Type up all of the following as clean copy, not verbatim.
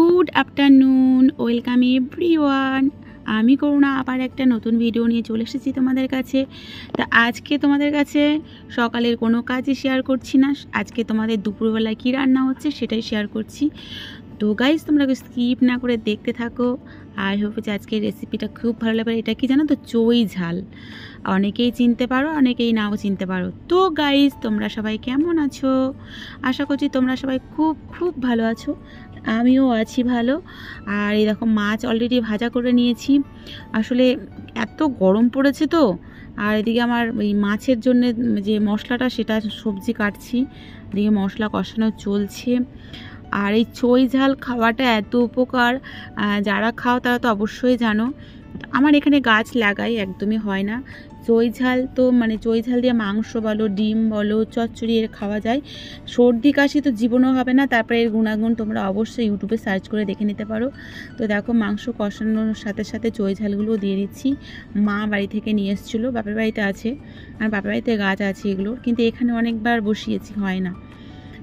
Good afternoon, welcome everyone. আমি করুণা আবার একটা নতুন ভিডিও নিয়ে চলে এসেছি তোমাদের কাছে। তা আজকে তোমাদের কাছে সকালের কোনো কাজই শেয়ার করছি না, আজকে তোমাদের দুপুরবেলায় কী রান্না হচ্ছে সেটাই শেয়ার করছি। তো গাইজ তোমরা স্কিপ না করে দেখতে থাকো। আর হচ্ছে আজকের রেসিপিটা খুব ভালো লাগবে। এটা কি জানো তো, চই ঝাল। অনেকেই চিনতে পারো, অনেকেই নাও চিনতে পারো। তো গাইজ তোমরা সবাই কেমন আছো? আশা করছি তোমরা সবাই খুব খুব ভালো আছো, আমিও আছি ভালো। আর এই দেখো মাছ অলরেডি ভাজা করে নিয়েছি। আসলে এত গরম পড়েছে তো, আর এদিকে আমার এই মাছের জন্য যে মশলাটা সেটা সবজি কাটছি, এদিকে মশলা কষানো চলছে। আর এই চই ঝাল খাওয়াটা এত উপকার, যারা খাও তারা তো অবশ্যই জানো। আমার এখানে গাছ লাগাই, একদমই হয় না। চই ঝাল তো মানে চই ঝাল দিয়ে মাংস বলো, ডিম বলো, চচ্চড়ি এর খাওয়া যায়। সর্দি কাশি তো জীবনও হবে না। তারপরে এর গুণাগুণ তোমরা অবশ্যই ইউটিউবে সার্চ করে দেখে নিতে পারো। তো দেখো মাংস কষানোর সাথে সাথে চই ঝালগুলো দিয়ে দিচ্ছি। মা বাড়ি থেকে নিয়ে এসেছিলো, বাপের বাড়িতে আছে, আর বাপের বাড়িতে গাছ আছে এগুলো, কিন্তু এখানে অনেকবার বসিয়েছি, হয় না।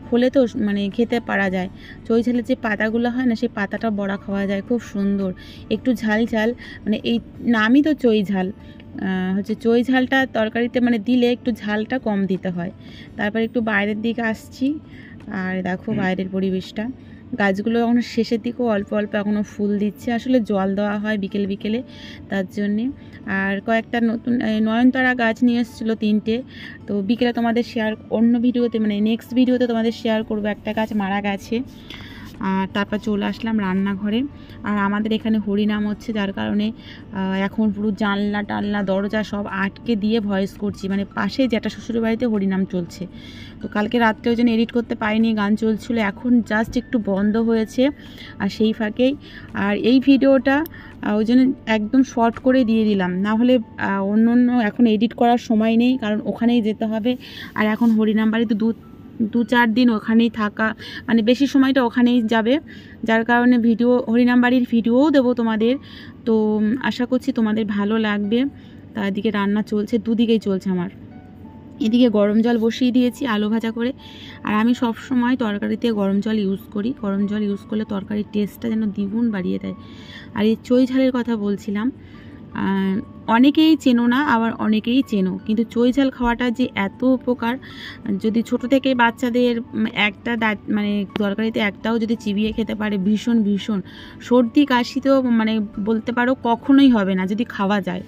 হলে তো মানে খেতে পারা যায়। চই ঝালের যে পাতাগুলো হয় না, সেই পাতাটা বড়া খাওয়া যায়, খুব সুন্দর। একটু ঝাল ঝাল, মানে এই নামই তো চই ঝাল। হচ্ছে চই ঝালটা তরকারিতে মানে দিলে একটু ঝালটা কম দিতে হয়। তারপর একটু বাইরের দিকে আসছি, আর দেখো বাইরের পরিবেশটা। গাছগুলো এখন শেষের দিকেও অল্প অল্প এখনও ফুল দিচ্ছে, আসলে জল দেওয়া হয় বিকেল বিকেলে, তার জন্যে। আর কয়েকটা নতুন নয়নতারা গাছ নিয়ে এসেছিলো 3টে, তো বিকেলে তোমাদের শেয়ার, অন্য ভিডিওতে মানে নেক্সট ভিডিওতে তোমাদের শেয়ার করবো। একটা গাছ মারা গেছে। আর তারপর চলে আসলাম রান্নাঘরে। আর আমাদের এখানে হরিনাম হচ্ছে, যার কারণে এখন পুরো জানলা টানলা দরজা সব আটকে দিয়ে ভয়েস করছি, মানে পাশে যেটা শ্বশুর বাড়িতে হরিনাম চলছে। তো কালকে রাত্রে ওই জন্য এডিট করতে পারিনি, গান চলছিল, এখন জাস্ট একটু বন্ধ হয়েছে, আর সেই ফাঁকেই আর এই ভিডিওটা ওই জন্য একদম শর্ট করে দিয়ে দিলাম, না হলে অন্য অন্য এখন এডিট করার সময় নেই, কারণ ওখানেই যেতে হবে। আর এখন হরিনাম বাড়িতে 2-4 দিন ওখানেই থাকা, মানে বেশি সময়টা ওখানেই যাবে, যার কারণে ভিডিও হরিনাম বাড়ির ভিডিওও দেবো তোমাদের। তো আশা করছি তোমাদের ভালো লাগবে। তার দিকে রান্না চলছে, দুদিকেই চলছে আমার। এদিকে গরম জল বসিয়ে দিয়েছি আলু ভাজা করে। আর আমি সব সময় তরকারিতে গরম জল ইউজ করি, গরম জল ইউজ করলে তরকারির টেস্টটা যেন দ্বিগুণ বাড়িয়ে দেয়। আর এই চই ঝালের কথা বলছিলাম, অনেকেই চেনো না, আবার অনেকেই চেনো, কিন্তু চই ঝাল খাওয়াটা যে এত উপকার, যদি ছোট থেকে বাচ্চাদের একটা মানে তরকারিতে একটাও যদি চিবিয়ে খেতে পারে, ভীষণ ভীষণ সর্দি কাশি তো মানে বলতে পারো কখনোই হবে না যদি খাওয়া যায়।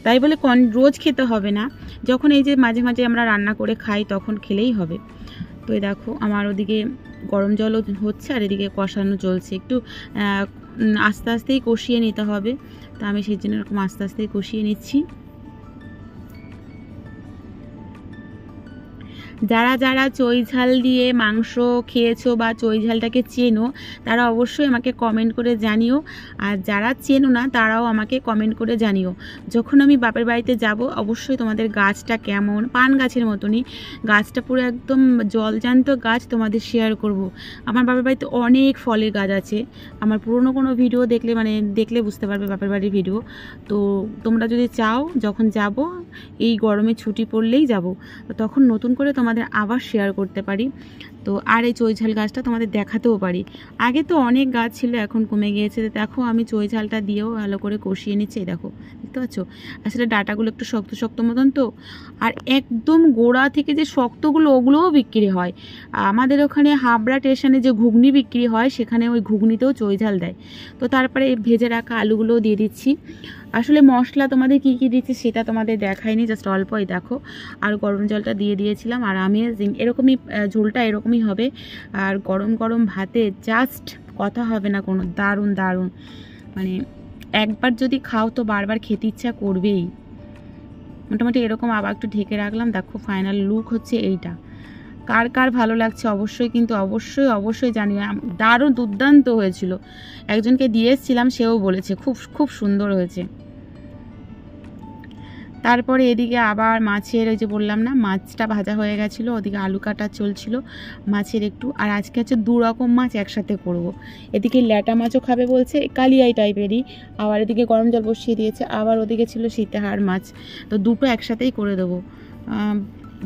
তাই বলে রোজ খেতে হবে না, যখন এই যে মাঝে মাঝে আমরা রান্না করে খাই তখন খেলেই হবে। তো এই দেখো আমার ওদিকে গরম জলও হচ্ছে, আর এদিকে কষানো চলছে। একটু আস্তে আস্তেই কষিয়ে নিতে হবে, তো আমি সেই জন্য এরকম আস্তে আস্তেই কষিয়ে নিচ্ছি। যারা যারা চই ঝাল দিয়ে মাংস খেয়েছো বা চই ঝালটাকে চেনো, তারা অবশ্যই আমাকে কমেন্ট করে জানিও। আর যারা চেনো না তারাও আমাকে কমেন্ট করে জানিও। যখন আমি বাপের বাড়িতে যাব অবশ্যই তোমাদের গাছটা কেমন, পান গাছের মতনই গাছটা, পুরো একদম জলজান্ত গাছ, তোমাদের শেয়ার করব। আমার বাপের বাড়িতে অনেক ফলের গাছ আছে, আমার পুরনো কোনো ভিডিও দেখলে বুঝতে পারবে বাপের বাড়ির ভিডিও। তো তোমরা যদি চাও, যখন যাব এই গরমে ছুটি পড়লেই যাব, তো তখন নতুন করে তোমাদের আবার শেয়ার করতে পারি। তো আর এই চই ঝাল গাছটা তোমাদের দেখাতেও পারি। আগে তো অনেক গাছ ছিল, এখন কমে গিয়েছে। দেখো আমি চই ঝালটা দিয়েও ভালো করে কষিয়ে নিচ্ছি। দেখো দেখতে পাচ্ছ, আসলে ডাটাগুলো একটু শক্ত শক্ত মতন তো, আর একদম গোড়া থেকে যে শক্তগুলো ওগুলোও বিক্রি হয়। আমাদের ওখানে হাবড়া স্টেশনে যে ঘুগনি বিক্রি হয়, সেখানে ওই ঘুগনিতেও চই ঝাল দেয়। তো তারপরে ভেজে রাখা আলুগুলোও দিয়ে দিচ্ছি। আসলে মশলা তোমাদের কি কি দিচ্ছি সেটা তোমাদের দেখায়নি, জাস্ট অল্পই দেখো। আর গরম জলটা দিয়ে দিয়েছিলাম, আর আমেজিং, এরকমই ঝোলটা এরকমই হবে। আর গরম গরম ভাতে জাস্ট কথা হবে না কোনো, দারুণ দারুণ, মানে একবার যদি খাও তো বারবার খেতে ইচ্ছা করবেই। মোটামুটি এরকম আবার একটু ঢেকে রাখলাম। দেখো ফাইনাল লুক হচ্ছে এইটা। কার কার ভালো লাগছে অবশ্যই কিন্তু অবশ্যই অবশ্যই জানিও। দারুণ দুর্দান্ত হয়েছিল, একজনকে দিয়ে এসেছিলাম, সেও বলেছে খুব খুব সুন্দর হয়েছে। তারপরে এদিকে আবার মাছের, ওই যে বললাম না মাছটা ভাজা হয়ে গেছিলো, ওদিকে আলু কাটা চলছিল মাছের একটু। আর আজকে হচ্ছে 2 রকম মাছ একসাথে করব। এদিকে ল্যাটা মাছও খাবে বলছে, কালিয়াই টাইপেরই, আবার এদিকে গরম জল বসিয়ে দিয়েছে, আবার ওদিকে ছিল সীতাহার মাছ, তো দুটো একসাথেই করে দেবো।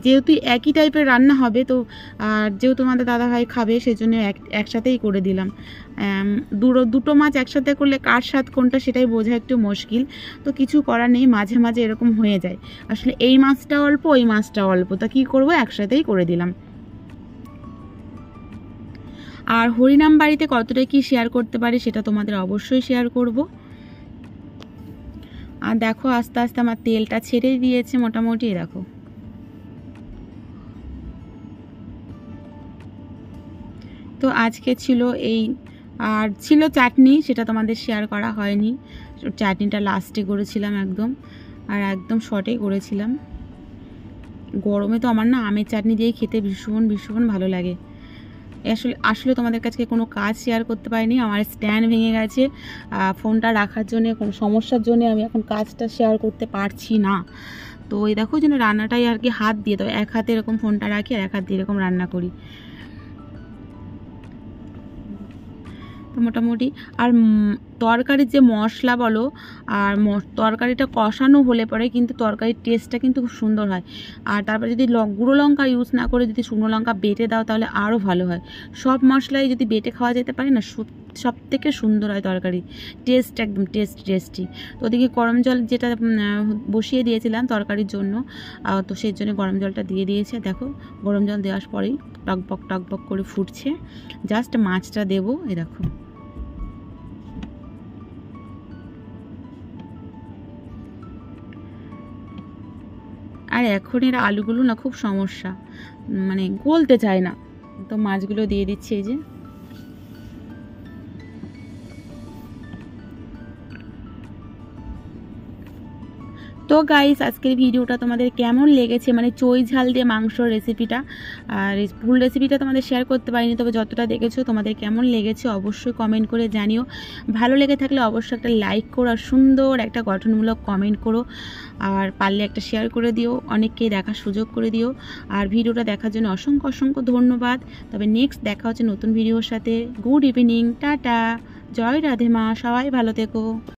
যেহেতু একই টাইপের রান্না হবে তো, আর যেহেতু তোমাদের দাদাভাই খাবে সেজন্য একসাথেই করে দিলাম। দুটো মাছ একসাথে করলে কার স্বাদ কোনটা সেটাই বোঝা একটু মুশকিল, তো কিছু করার নেই, মাঝে মাঝে এরকম হয়ে যায়। আসলে এই মাছটা অল্প ওই মাছটা অল্প, তা কী করবো, একসাথেই করে দিলাম। আর হরিনাম বাড়িতে কতটা কি শেয়ার করতে পারি সেটা তোমাদের অবশ্যই শেয়ার করব। আর দেখো আস্তে আস্তে আমার তেলটা ছেড়ে দিয়েছে মোটামুটি, দেখো। তো আজকে ছিল এই, আর ছিল চাটনি, সেটা তোমাদের শেয়ার করা হয়নি। চাটনিটা লাস্টে করেছিলাম একদম, আর একদম শর্টে করেছিলাম। গরমে তো আমার না আমের চাটনি দিয়ে খেতে ভীষণ ভীষণ ভালো লাগে। আসলে তোমাদের কাছে কোনো কাজ শেয়ার করতে পারিনি, আমার স্ট্যান্ড ভেঙে গেছে, ফোনটা রাখার জন্য কোনো সমস্যার জন্য আমি এখন কাজটা শেয়ার করতে পারছি না। তো এই দেখো যেন রান্নাটাই আর কি হাত দিয়ে, তবে এক হাতে এরকম ফোনটা রাখি আর এক হাত দিয়ে এরকম রান্না করি। তো মোটামুটি আর তরকারির যে মশলা বলো, আর তরকারিটা কষানো হলে পরে কিন্তু তরকারির টেস্টটা কিন্তু খুব সুন্দর হয়। আর তারপরে যদি গুঁড়ো লঙ্কা ইউজ না করে যদি শুকনো লঙ্কা বেটে দাও তাহলে আরও ভালো হয়। সব মশলাই যদি বেটে খাওয়া যেতে পারে না, সব থেকে সুন্দর হয় তরকারি, টেস্ট একদম টেস্টি। তো ওদিকে গরম জল যেটা বসিয়ে দিয়েছিলাম তরকারির জন্য, তো সেই জন্য গরম জলটা দিয়ে দিয়েছে। দেখো গরম জল দেওয়ার পরেই টকবক করে ফুটছে, জাস্ট মাছটা দেবো, এই দেখো। আর এখন এর আলুগুলো না খুব সমস্যা, মানে গলতে চায় না, তো মাছগুলো দিয়ে দিচ্ছি এই যে। তো গাইস আজকের ভিডিওটা তোমাদের কেমন লেগেছে, মানে চই ঝাল দিয়ে মাংসর রেসিপিটা, আর ফুল রেসিপিটা তোমাদের শেয়ার করতে পারিনি, তবে যতটা দেখেছো তোমাদের কেমন লেগেছে অবশ্যই কমেন্ট করে জানিও। ভালো লেগে থাকলে অবশ্যই একটা লাইক করো, আর সুন্দর একটা গঠনমূলক কমেন্ট করো, আর পারলে একটা শেয়ার করে দিও, অনেককেই দেখার সুযোগ করে দিও। আর ভিডিওটা দেখার জন্য অসংখ্য অসংখ্য ধন্যবাদ। তবে নেক্সট দেখা হচ্ছে নতুন ভিডিওর সাথে। গুড ইভিনিং, টাটা, জয় রাধে মা, সবাই ভালো থেকো।